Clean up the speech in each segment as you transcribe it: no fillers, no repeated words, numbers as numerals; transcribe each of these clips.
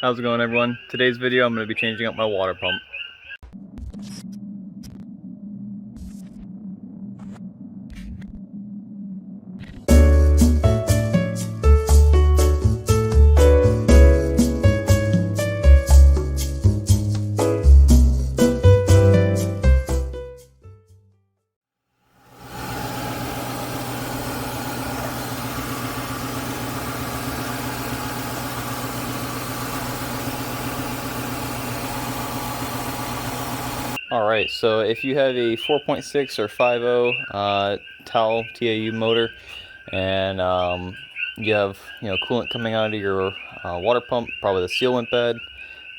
How's it going, everyone? Today's video I'm going to be changing out my water pump. Alright, so if you have a 4.6 or 5.0 TAU motor and you have coolant coming out of your water pump, probably the seal went bad,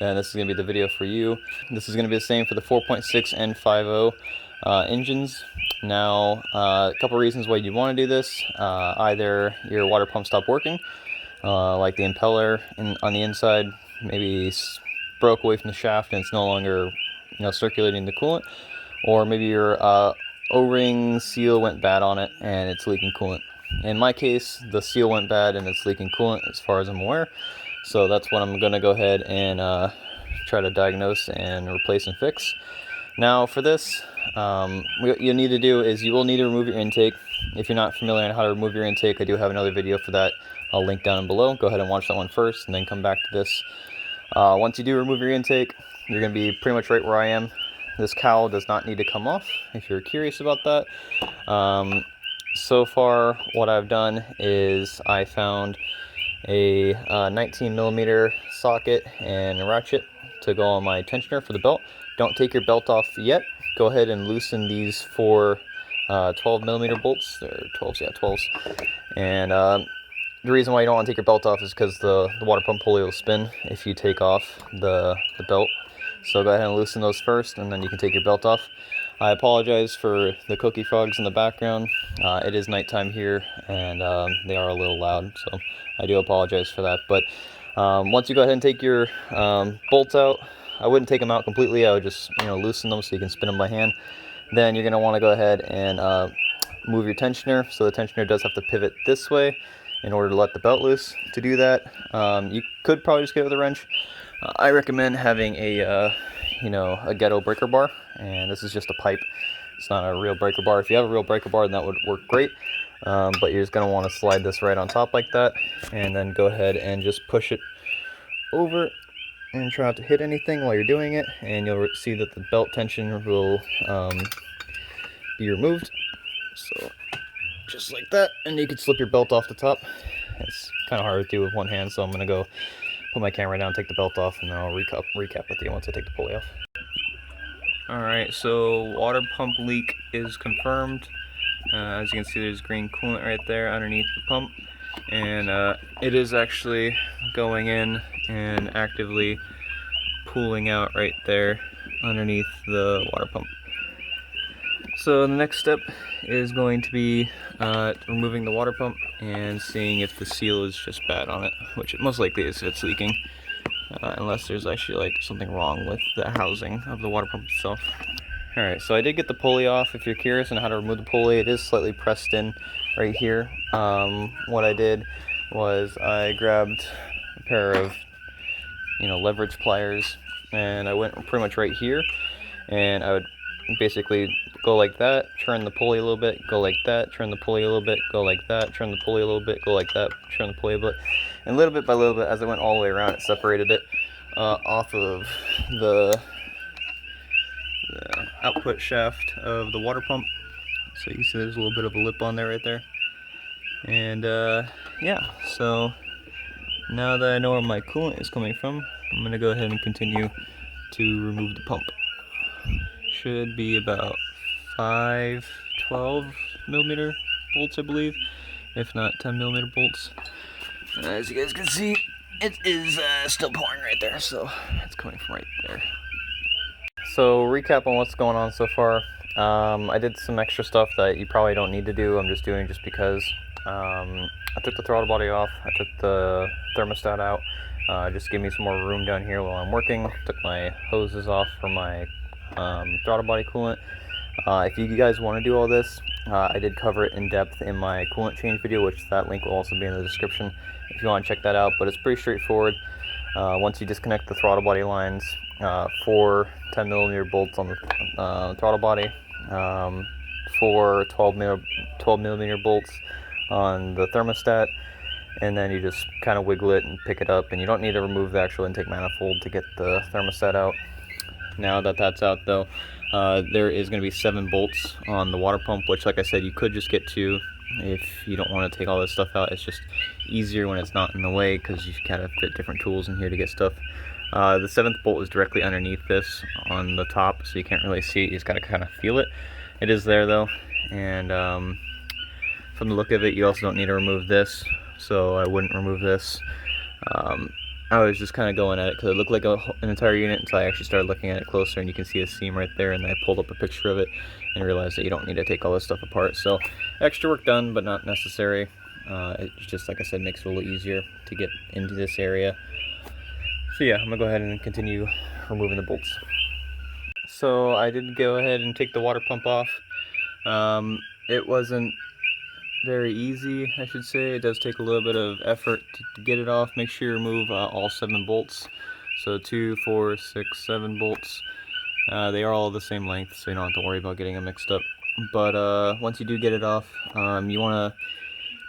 then this is going to be the video for you. This is going to be the same for the 4.6 and 5.0 engines. Now, a couple reasons why you want to do this. Either your water pump stopped working, like the impeller on the inside maybe broke away from the shaft and it's no longer circulating the coolant, or maybe your O-ring seal went bad on it and it's leaking coolant. In my case, the seal went bad and it's leaking coolant as far as I'm aware, so that's what I'm going to go ahead and try to diagnose and replace and fix. Now for this, what you'll need to do is you will need to remove your intake. If you're not familiar on how to remove your intake, I do have another video for that. I'll link down below. Go ahead and watch that one first and then come back to this. Once you do remove your intake, you're going to be pretty much right where I am. This cowl does not need to come off if you're curious about that. So far what I've done is I found a 19mm socket and a ratchet to go on my tensioner for the belt. Don't take your belt off yet. Go ahead and loosen these four 12mm bolts. They're 12s, yeah, 12s. And the reason why you don't want to take your belt off is because the water pump pulley will spin if you take off the belt. So go ahead and loosen those first, and then you can take your belt off. I apologize for the cookie frogs in the background. It is nighttime here, and they are a little loud, so I do apologize for that. But once you go ahead and take your bolts out, I wouldn't take them out completely. I would just loosen them so you can spin them by hand. Then you're going to want to go ahead and move your tensioner. So the tensioner does have to pivot this way in order to let the belt loose. To do that, you could probably just get it with a wrench. I recommend having a ghetto breaker bar, and this is just a pipe. It's not a real breaker bar. If you have a real breaker bar, then that would work great. But you're just going to want to slide this right on top like that, and then go ahead and just push it over and try not to hit anything while you're doing it, and you'll see that the belt tension will be removed. So just like that, and you can slip your belt off the top. It's kind of hard to do with one hand, so I'm going to go put my camera down, take the belt off, and then I'll recap with you once I take the pulley off. Alright, so water pump leak is confirmed. As you can see, there's green coolant right there underneath the pump, and it is actually going in and actively pooling out right there underneath the water pump. So the next step is going to be removing the water pump and seeing if the seal is just bad on it, which it most likely is if it's leaking, unless there's actually like something wrong with the housing of the water pump itself. Alright, so I did get the pulley off. If you're curious on how to remove the pulley, it is slightly pressed in right here. What I did was I grabbed a pair of leverage pliers, and I went pretty much right here, and I would basically go like that, turn the pulley a little bit, go like that, turn the pulley a little bit, go like that, turn the pulley a little bit, go like that, turn the pulley a bit, and little bit by little bit, as I went all the way around, it separated it off of the output shaft of the water pump. So you see there's a little bit of a lip on there right there. And yeah, so now that I know where my coolant is coming from, I'm going to go ahead and continue to remove the pump. Should be about 5 12mm bolts, I believe, if not 10mm bolts. As you guys can see, it is still pouring right there, so it's coming from right there. So recap on what's going on so far. I did some extra stuff that you probably don't need to do. I'm just doing just because. I took the throttle body off, I took the thermostat out, just give me some more room down here while I'm working. Took my hoses off for my throttle body coolant. If you guys want to do all this, I did cover it in depth in my coolant change video, which that link will also be in the description if you want to check that out, but it's pretty straightforward. Once you disconnect the throttle body lines, 4 10mm bolts on the throttle body, 4 12mm bolts on the thermostat, and then you just kind of wiggle it and pick it up, and you don't need to remove the actual intake manifold to get the thermostat out. Now that that's out though, there is going to be 7 bolts on the water pump, which, like I said, you could just get 2 if you don't want to take all this stuff out. It's just easier when it's not in the way because you kind of fit different tools in here to get stuff. The 7th bolt is directly underneath this on the top, so you can't really see it. You just got to kind of feel it. It is there though, and from the look of it, you also don't need to remove this, so I wouldn't remove this. I was just kind of going at it because it looked like an entire unit until I actually started looking at it closer, and you can see a seam right there, and I pulled up a picture of it and realized that you don't need to take all this stuff apart. So extra work done, but not necessary. It just, like I said, makes it a little easier to get into this area. So yeah, I'm gonna go ahead and continue removing the bolts. So I did go ahead and take the water pump off. It wasn't very easy, I should say. It does take a little bit of effort to get it off. Make sure you remove all 7 bolts. So 2, 4, 6, 7 bolts. They are all the same length, so you don't have to worry about getting them mixed up. But once you do get it off, you want to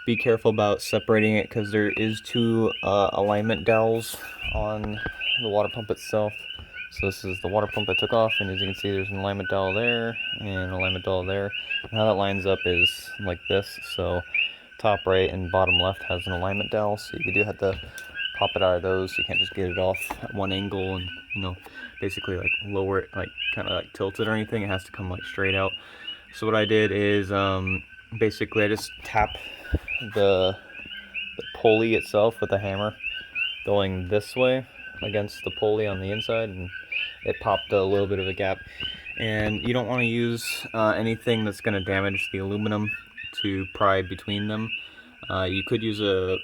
be careful about separating it because there is 2 alignment dowels on the water pump itself. So this is the water pump I took off, and as you can see, there's an alignment dowel there and an alignment dowel there. And how that lines up is like this. So top right and bottom left has an alignment dowel, so you do have to pop it out of those. You can't just get it off at one angle and, you know, basically like lower it, like kind of like tilt it or anything. It has to come like straight out. So what I did is basically I just tap the pulley itself with a hammer going this way against the pulley on the inside, and it popped a little bit of a gap. And you don't want to use anything that's going to damage the aluminum to pry between them. You could use a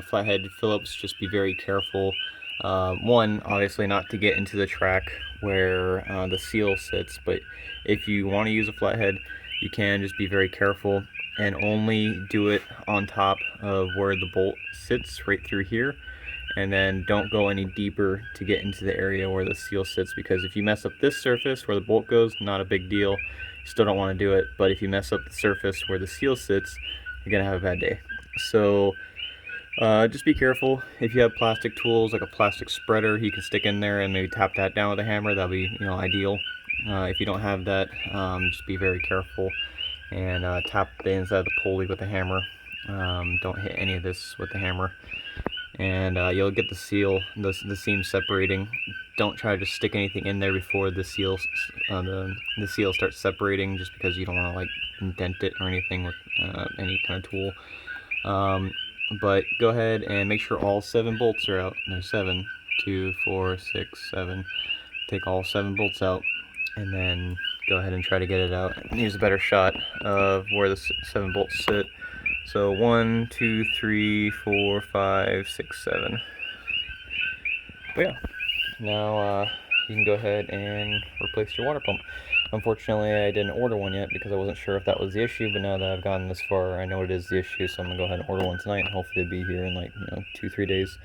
flathead Phillips. Just be very careful. One, obviously not to get into the track where the seal sits, but if you want to use a flathead, you can. Just be very careful and only do it on top of where the bolt sits, right through here. And then don't go any deeper to get into the area where the seal sits, because if you mess up this surface where the bolt goes, not a big deal. You still don't want to do it, but if you mess up the surface where the seal sits, you're gonna have a bad day. So just be careful. If you have plastic tools like a plastic spreader, you can stick in there and maybe tap that down with a hammer. That'll be, you know, ideal. If you don't have that, just be very careful and tap the inside of the pulley with a hammer. Don't hit any of this with the hammer, and you'll get the seal, the seam separating. Don't try to just stick anything in there before the seal starts separating, just because you don't want to like indent it or anything with any kind of tool. But go ahead and make sure all 7 bolts are out. There's 7, 2, 4, 6, 7. Take all 7 bolts out, and then go ahead and try to get it out. And here's a better shot of where the 7 bolts sit. So 1, 2, 3, 4, 5, 6, 7. But yeah, now you can go ahead and replace your water pump. Unfortunately, I didn't order one yet because I wasn't sure if that was the issue, but now that I've gotten this far, I know it is the issue, so I'm gonna go ahead and order one tonight, and hopefully it'll be here in like, 2-3 days.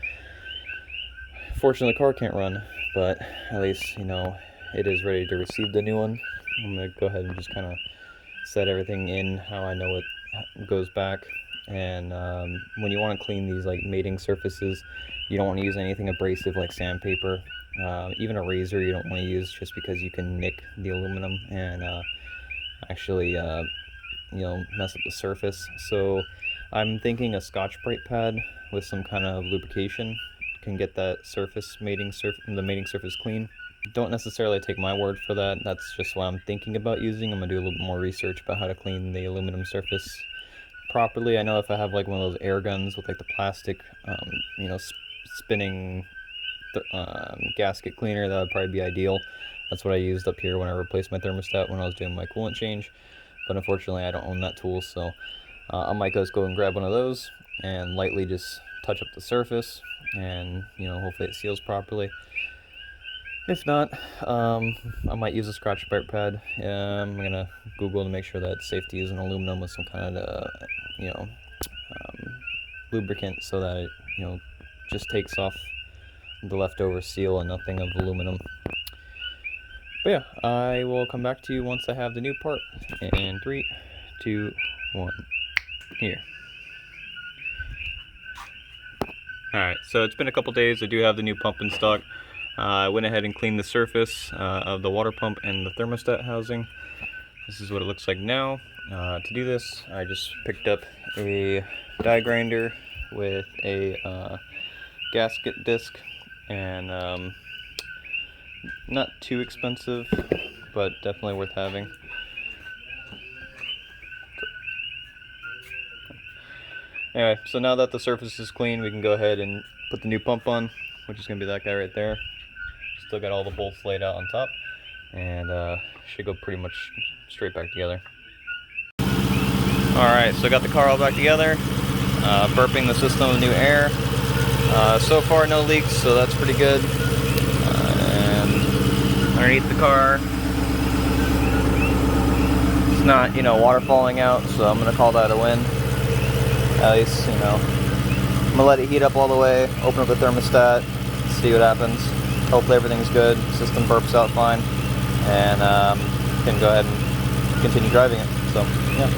Fortunately, the car can't run, but at least, it is ready to receive the new one. I'm gonna go ahead and just kind of set everything in how I know it goes back. And when you want to clean these like mating surfaces, you don't want to use anything abrasive like sandpaper. Even a razor you don't want to use, just because you can nick the aluminum and actually mess up the surface. So I'm thinking a Scotch-Brite pad with some kind of lubrication can get that the mating surface clean. Don't necessarily take my word for that. That's just what I'm thinking about using. I'm gonna do a little bit more research about how to clean the aluminum surface properly. I know if I have like one of those air guns with like the plastic spinning gasket cleaner, that would probably be ideal. That's what I used up here when I replaced my thermostat when I was doing my coolant change, but unfortunately I don't own that tool, so I might just go and grab one of those and lightly just touch up the surface, and hopefully it seals properly. If not, I might use a Scotch-Brite pad. I'm gonna Google to make sure that it's safe to use an aluminum with some kind of lubricant, so that it just takes off the leftover seal and nothing of aluminum. But yeah, I will come back to you once I have the new part. In 3, 2, 1, here. Alright, so it's been a couple days. I do have the new pump in stock. I went ahead and cleaned the surface of the water pump and the thermostat housing. This is what it looks like now. To do this, I just picked up a die grinder with a gasket disc, and not too expensive, but definitely worth having. Anyway, so now that the surface is clean, we can go ahead and put the new pump on, which is going to be that guy right there. Still got all the bolts laid out on top, and should go pretty much straight back together. Alright, so I got the car all back together, burping the system with new air. So far no leaks, so that's pretty good. And underneath the car, it's not, water falling out, so I'm going to call that a win. At least, I'm going to let it heat up all the way, open up the thermostat, see what happens. Hopefully everything's good, system burps out fine, and can go ahead and continue driving it. So, yeah.